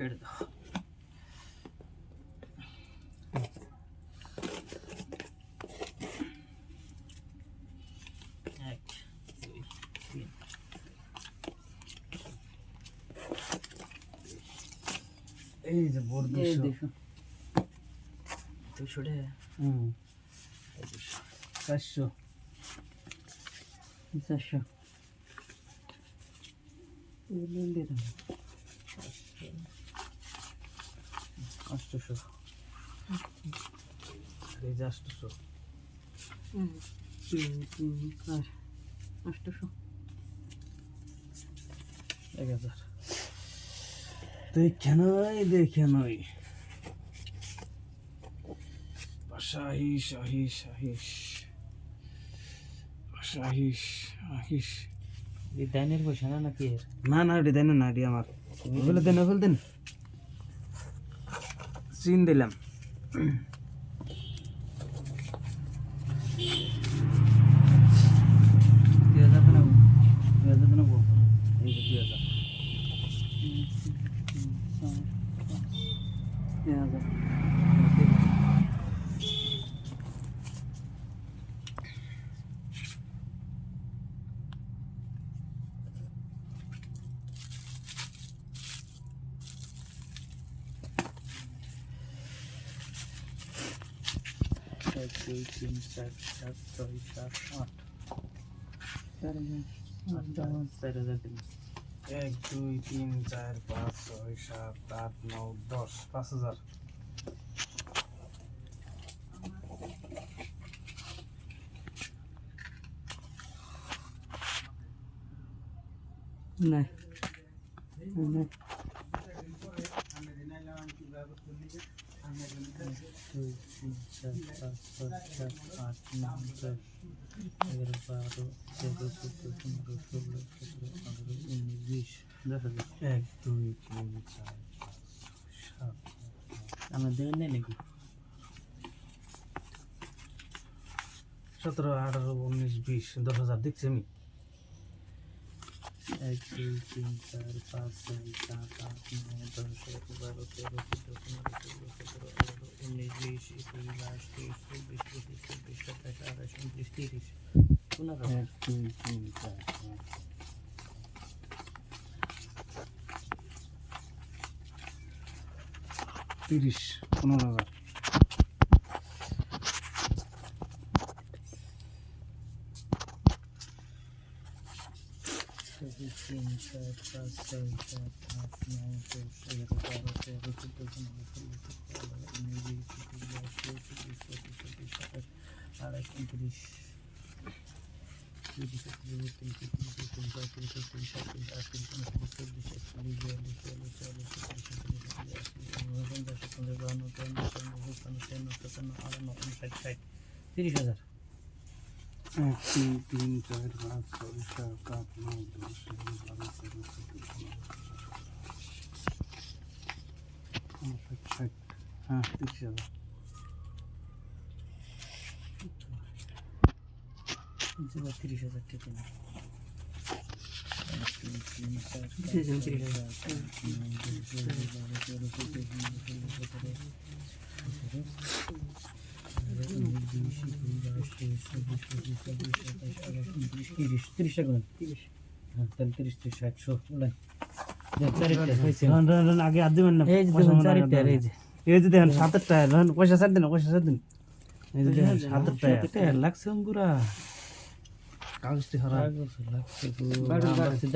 কেটে দাও। এক, দুই, তিন। এই যে বোর্ড 200 200 টাকা। 400 800 এই যে 800 1000 দেখে নয় শাহিশ আহিশ আহিশ শাহিশ আহিশ ডিজাইনের পয়সা না নাকি এর? না না দেন না ডি আমার বলে দেন বলে দেন সিন দিলাম এই যে 2000 1 2 3 4 5 6 7 8 4000 দিন 1 2 3 4 5 6 7 8 9 10 5000 নাই নাই 2 3 4 5 6 7 8 9 10 11 12 13 14 15 16 17 18 19 20 10,000 1 2 3 4 5 7 আমার দেবেন নাই নাকি 17 18 19 20 10000 দেখছি আমি 1 2 3 4 5 6 7 8 9 10 11 12 13 14 15 16 17 18 19 20 21 22 23 24 25 26 27 28 29 30 শোনা যাবে 1 2 3 4 30 15000 3 4 5 6 7 8 9 10 11 12 13 14 15 16 17 18 19 20 21 22 23 24 25 26 30,000 1 2 3 4 5 6 7 8 9 10 11 12 13 14 হ্যাঁ 30,000 30,000 টাকা না আগে আর দিবেন না এই যে দেখেন 7 টাকা পয়সা ছাড় দিন পয়সা ছাড় দিন এই যে 7 টাকা লাগছে পুরা কাগজটি হারা লাগছে